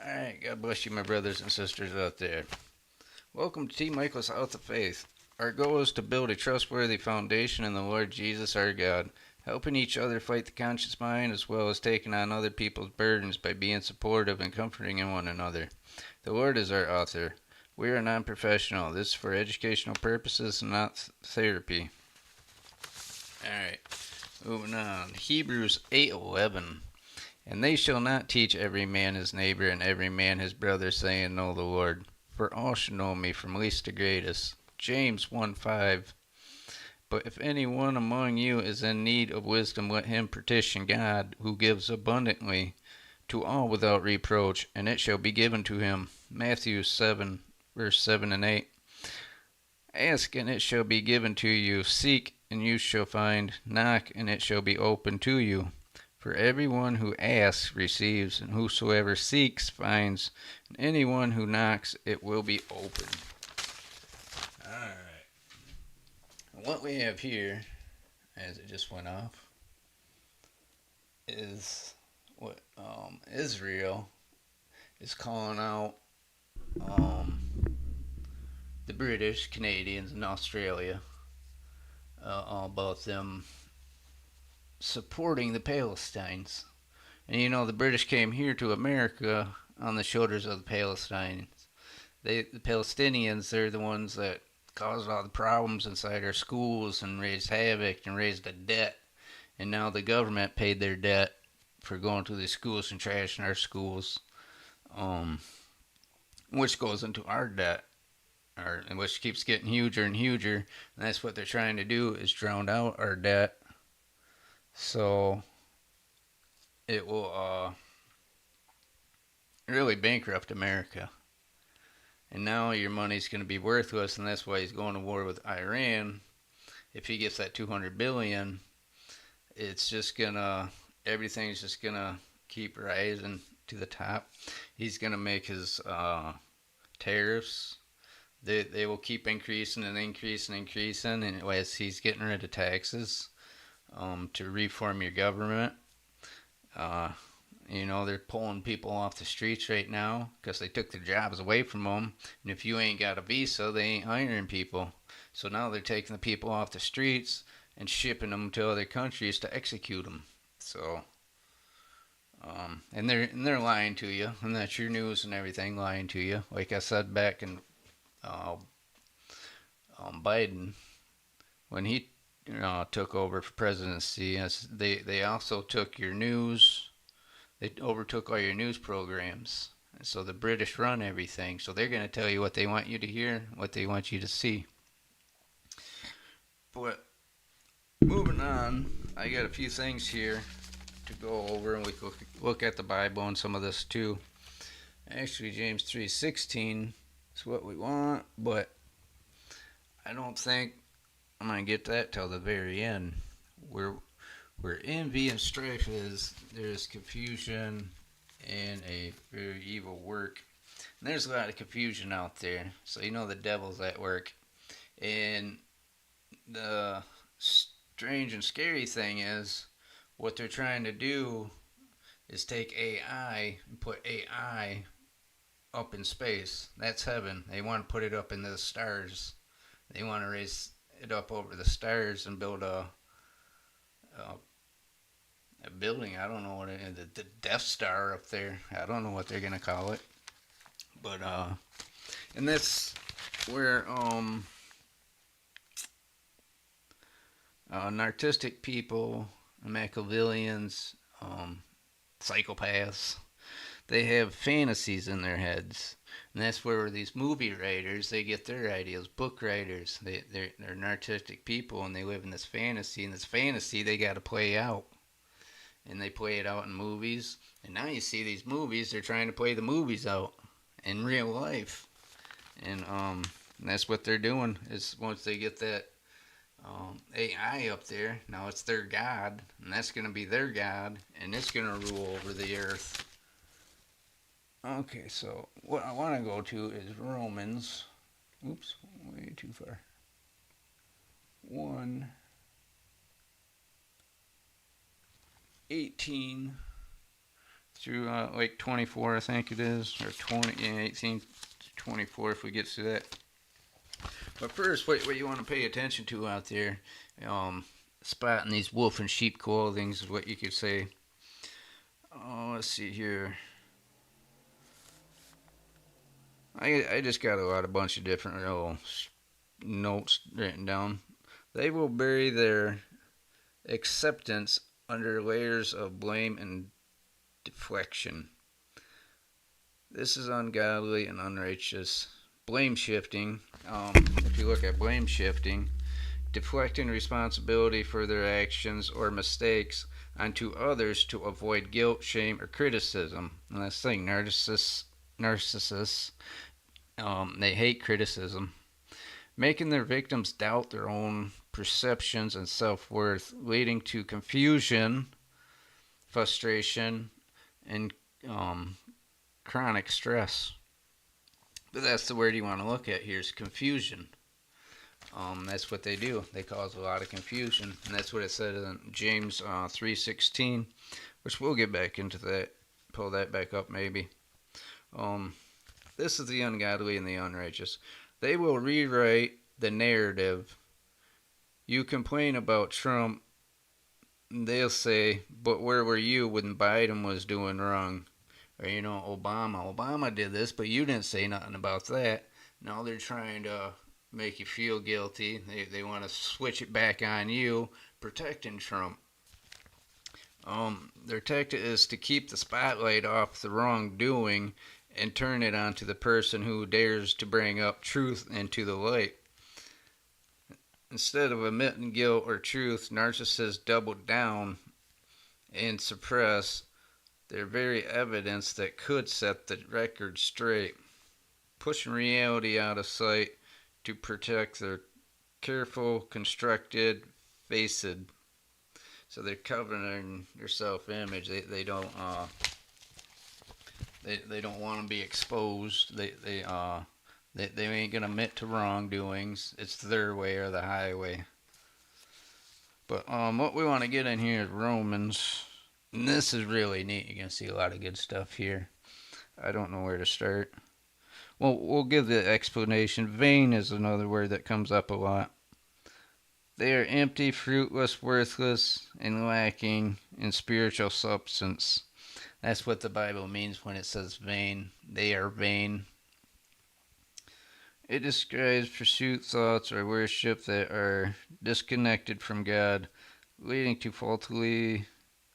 Alright, God bless you, my brothers and sisters out there. Welcome to T. Michael's House of Faith. Our goal is to build a trustworthy foundation in the Lord Jesus our God, helping each other fight the conscious mind as well as taking on other people's burdens by being supportive and comforting in one another. The Lord is our author. We are non-professional. This is for educational purposes and not therapy. Alright, moving on. Hebrews 8:11. And they shall not teach every man his neighbor and every man his brother, saying, Know the Lord. For all shall know me from least to greatest. James 1:5. But if any one among you is in need of wisdom, let him petition God, who gives abundantly to all without reproach, and it shall be given to him. Matthew 7, verse 7 and 8. Ask, and it shall be given to you. Seek, and you shall find. Knock, and it shall be opened to you. For everyone who asks receives, and whosoever seeks finds, and anyone who knocks it will be opened. Alright. What we have here, as it just went off, is what Israel is calling out the British, Canadians, and Australia about them supporting the Palestinians. And you know, the British came here to America on the shoulders of the Palestinians. The Palestinians, they're the ones that caused all the problems inside our schools and raised havoc and raised the debt. And now the government paid their debt for going to these schools and trashing our schools, which goes into our debt, and which keeps getting huger and huger. And that's what they're trying to do, is drown out our debt. So it will really bankrupt America. And now your money's going to be worthless, and that's why he's going to war with Iran. If he gets that 200 billion, it's just gonna, everything's just gonna keep rising to the top. He's gonna make his tariffs. They will keep increasing and increasing and increasing, and as he's getting rid of taxes to reform your government. You know, they're pulling people off the streets right now because they took their jobs away from them. And if you ain't got a visa, they ain't hiring people. So now they're taking the people off the streets and shipping them to other countries to execute them. So, and they're lying to you, and that's your news and everything lying to you. Like I said back in Biden, when he took over for presidency, they also took your news. They overtook all your news programs. So the British run everything. So they're going to tell you what they want you to hear, what they want you to see. But moving on, I got a few things here to go over, and we can look at the Bible and some of this too. Actually, James 3:16 is what we want, but I don't think I'm going to get that till the very end. Where envy and strife is, there's confusion and a very evil work. And there's a lot of confusion out there. So you know the devil's at work. And the strange and scary thing is, what they're trying to do is take AI and put AI up in space. That's heaven. They want to put it up in the stars. They want to raise it up over the stars and build a building. I don't know what it is. The Death Star up there. I don't know what they're gonna call it. But and that's where narcissistic people, Machiavellians, psychopaths, they have fantasies in their heads. And that's where these movie writers, they get their ideas. Book writers, they're narcissistic people, and they live in this fantasy. And this fantasy they got to play out. And they play it out in movies. And now you see these movies, they're trying to play the movies out in real life. And that's what they're doing, is once they get that AI up there, now it's their God. And that's going to be their God. And it's going to rule over the earth. Okay, so what I want to go to is Romans. Oops, way too far. 1:18 through like 24, I think it is, or 20, yeah, 18 to 24 if we get to that. But first, what you want to pay attention to out there, spotting these wolf and sheep clothing is what you could say. Oh, let's see here. I just got a bunch of different little notes written down. They will bury their acceptance under layers of blame and deflection. This is ungodly and unrighteous. Blame shifting. If you look at blame shifting, deflecting responsibility for their actions or mistakes onto others to avoid guilt, shame, or criticism. And that's the thing, narcissists, they hate criticism. Making their victims doubt their own perceptions and self-worth, leading to confusion, frustration, and chronic stress. But that's the word you want to look at here is confusion. That's what they do. They cause a lot of confusion, and that's what it said in James 3:16, which we'll get back into that. Pull that back up maybe. This is the ungodly and the unrighteous. They will rewrite the narrative. You complain about Trump, they'll say, but where were you when Biden was doing wrong? Or, Obama did this, but you didn't say nothing about that. Now they're trying to make you feel guilty. They want to switch it back on you, protecting Trump. Their tactic is to keep the spotlight off the wrongdoing and turn it onto the person who dares to bring up truth into the light. Instead of admitting guilt or truth, narcissists double down and suppress their very evidence that could set the record straight, pushing reality out of sight to protect their careful, constructed facade. So they're covering their self-image. They don't want to be exposed. They ain't gonna admit to wrongdoings. It's their way or the highway. But what we want to get in here is Romans. And this is really neat. You're gonna see a lot of good stuff here. I don't know where to start. Well, we'll give the explanation. Vain is another word that comes up a lot. They are empty, fruitless, worthless, and lacking in spiritual substance. That's what the Bible means when it says vain. They are vain. It describes pursuit, thoughts, or worship that are disconnected from God, leading to faulty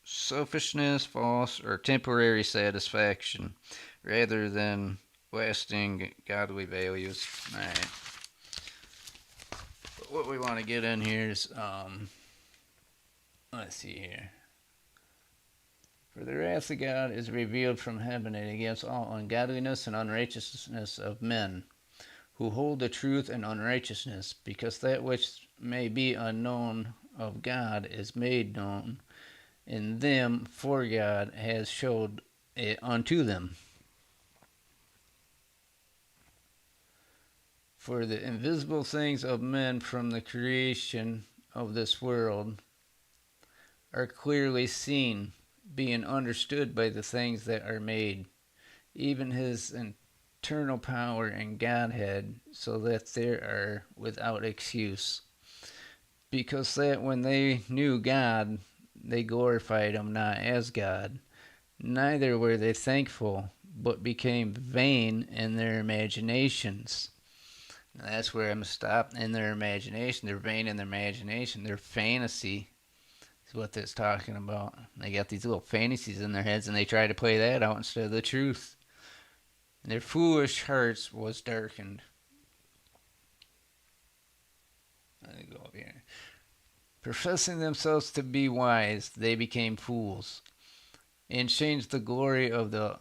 selfishness, false, or temporary satisfaction, rather than lasting godly values. Alright. But what we want to get in here is, let's see here. For the wrath of God is revealed from heaven and against all ungodliness and unrighteousness of men, who hold the truth in unrighteousness, because that which may be unknown of God is made known in them, for God has showed it unto them. For the invisible things of men from the creation of this world are clearly seen, being understood by the things that are made, even his eternal power and Godhead, so that they are without excuse. Because that when they knew God, they glorified him not as God, neither were they thankful, but became vain in their imaginations. Now that's where I'm stopped. In their imagination. They're vain in their imagination. Their fantasy is what that's talking about. They got these little fantasies in their heads, and they try to play that out instead of the truth. And their foolish hearts was darkened. Let me go over here. Professing themselves to be wise, they became fools, and changed the glory of the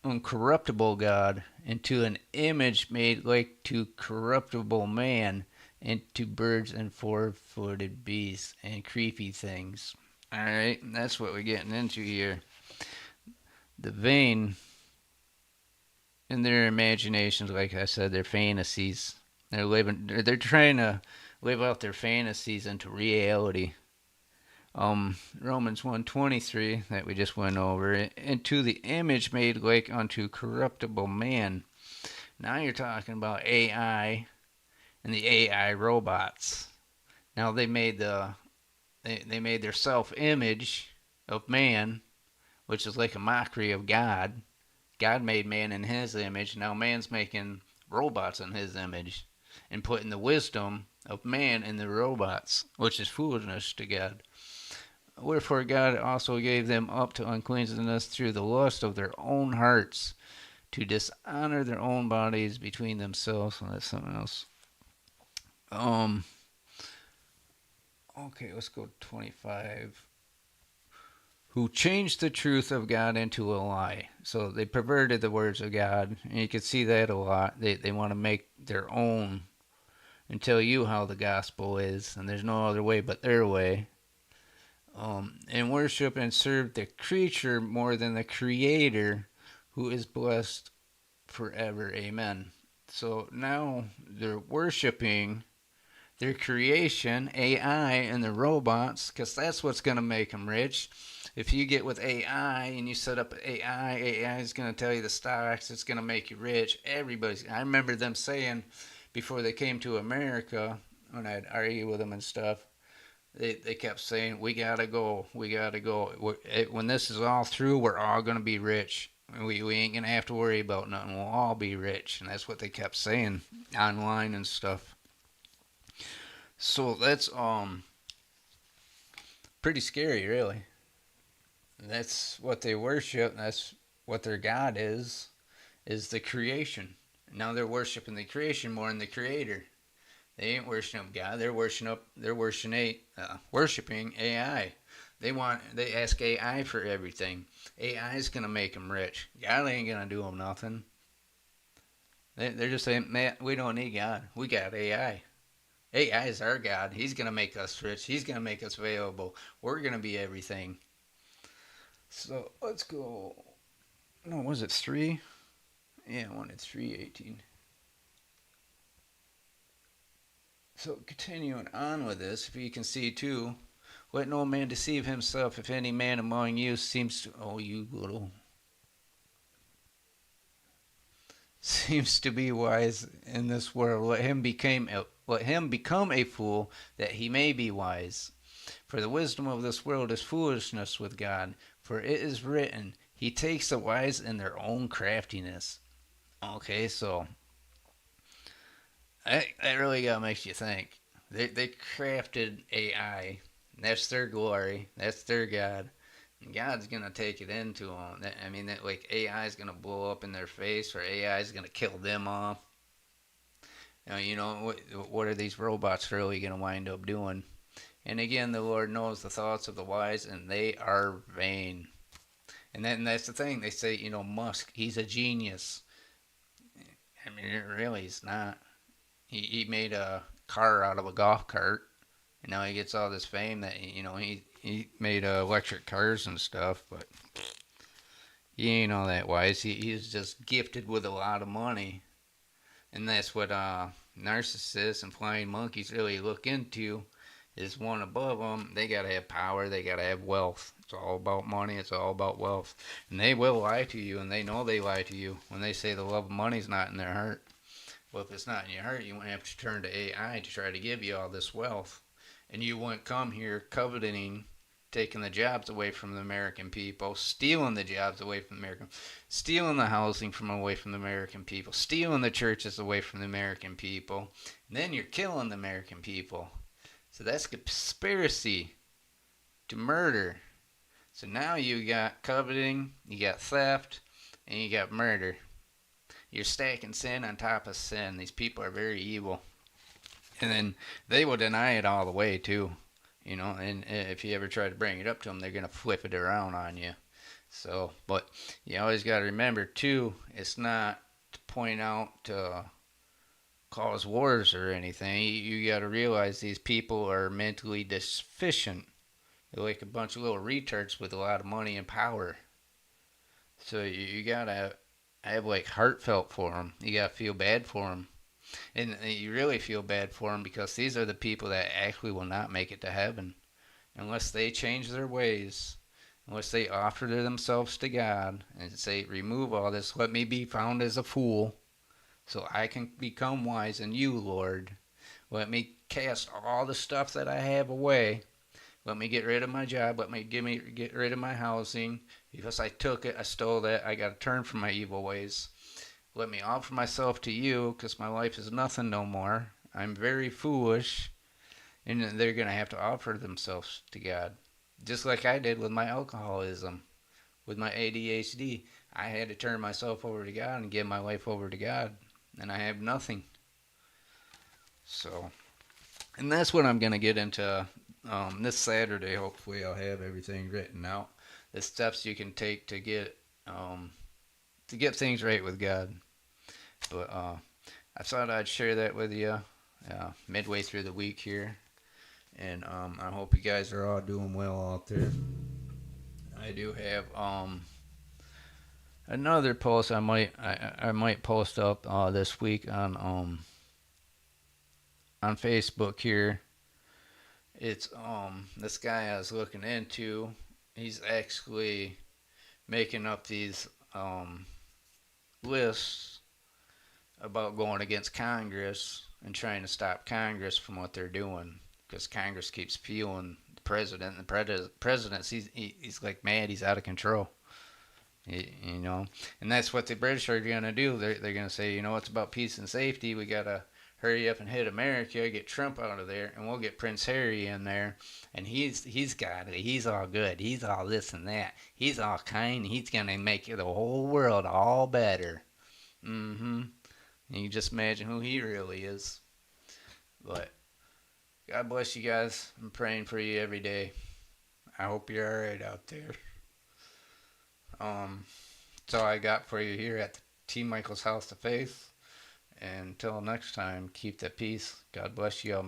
uncorruptible God into an image made like to corruptible man, and to birds and four-footed beasts and creepy things. Alright, that's what we're getting into here. The vain in their imaginations, like I said, their fantasies. They're trying to live out their fantasies into reality. Romans 1:23 that we just went over, into the image made like unto corruptible man. Now you're talking about AI and the AI robots. Now they made their self-image of man, which is like a mockery of God. God made man in his image. Now man's making robots in his image and putting the wisdom of man in the robots, which is foolishness to God. Wherefore God also gave them up to uncleanness through the lust of their own hearts, to dishonor their own bodies between themselves. Well, that's something else. Okay, let's go 25. Who changed the truth of God into a lie. So they perverted the words of God, and you can see that a lot. They want to make their own and tell you how the gospel is, and there's no other way but their way. And worship and serve the creature more than the Creator, who is blessed forever. Amen. So now they're worshiping their creation, AI, and the robots, because that's what's going to make them rich. If you get with AI and you set up AI is going to tell you the stocks, it's going to make you rich. I remember them saying before they came to America, when I'd argue with them and stuff, they kept saying, we got to go. When this is all through, we're all going to be rich. We ain't going to have to worry about nothing. We'll all be rich. And that's what they kept saying online and stuff. So that's pretty scary, really. That's what they worship. That's what their God is the creation. Now they're worshiping the creation more than the Creator. They ain't worshiping God. They're worshiping AI. They ask AI for everything. AI is gonna make them rich. God ain't gonna do them nothing. They're just saying, man, we don't need God. We got AI. AI is our God. He's gonna make us rich. He's gonna make us available. We're gonna be everything. So let's go. No, was it 3? Yeah, I wanted 3:18. So continuing on with this, if you can see too, let no man deceive himself. If any man among you seems to be wise in this world, let him become a fool, that he may be wise. For the wisdom of this world is foolishness with God. For it is written, He takes the wise in their own craftiness. Okay, so that really makes you think. They crafted AI. That's their glory. That's their God. And God's gonna take it into them. I mean, that like AI is gonna blow up in their face, or AI is gonna kill them off. What are these robots really gonna wind up doing? And again, the Lord knows the thoughts of the wise, and they are vain. And that's the thing. They say, Musk, he's a genius. I mean, really, he's not. He made a car out of a golf cart, and now he gets all this fame that he made electric cars and stuff. But he ain't all that wise. He's just gifted with a lot of money, and that's what narcissists and flying monkeys really look into. Is one above them. They gotta have power. They gotta have wealth. It's all about money. It's all about wealth, and they will lie to you, and they know they lie to you when they say the love of money's not in their heart. Well, if it's not in your heart, you wouldn't have to turn to AI to try to give you all this wealth. And you wouldn't come here coveting, taking the jobs away from the American people, stealing the jobs away from the American, stealing the housing from away from the American people, stealing the churches away from the American people. And then you're killing the American people. So that's conspiracy to murder. So now you got coveting, you got theft, and you got murder. You're stacking sin on top of sin. These people are very evil. And then they will deny it all the way, too. And if you ever try to bring it up to them, they're going to flip it around on you. So, but you always got to remember, too, it's not to point out to cause wars or anything. You got to realize these people are mentally deficient. They're like a bunch of little retards with a lot of money and power. So you got to have like heartfelt for them. You got to feel bad for them. And you really feel bad for them because these are the people that actually will not make it to heaven. unless they change their ways, unless they offer themselves to God and say, remove all this, let me be found as a fool so I can become wise in you, Lord. Let me cast all the stuff that I have away. Let me get rid of my job. Let me get rid of my housing. Because I took it, I stole that. I got to turn from my evil ways. Let me offer myself to you because my life is nothing no more. I'm very foolish. And they're going to have to offer themselves to God. Just like I did with my alcoholism, with my ADHD. I had to turn myself over to God and give my life over to God. And I have nothing. So, and that's what I'm going to get into this Saturday. Hopefully, I'll have everything written out. The steps you can take to get things right with God. But I thought I'd share that with you midway through the week here. And I hope you guys are all doing well out there. I do have another post I might post up this week on Facebook here. It's this guy I was looking into. He's actually making up these lists about going against Congress and trying to stop Congress from what they're doing because Congress keeps fueling the president. And the president, he's like mad. He's out of control. You know, and that's what the British are going to do. They're going to say, you know, it's about peace and safety. We got to hurry up and hit America, get Trump out of there, and we'll get Prince Harry in there, and he's got it. He's all good. He's all this and that. He's all kind. He's going to make the whole world all better. Mm-hmm. And you just imagine who he really is. But God bless you guys. I'm praying for you every day. I hope you're all right out there. That's all I got for you here at T. Michael's House of Faith. And until next time, keep the peace. God bless you all.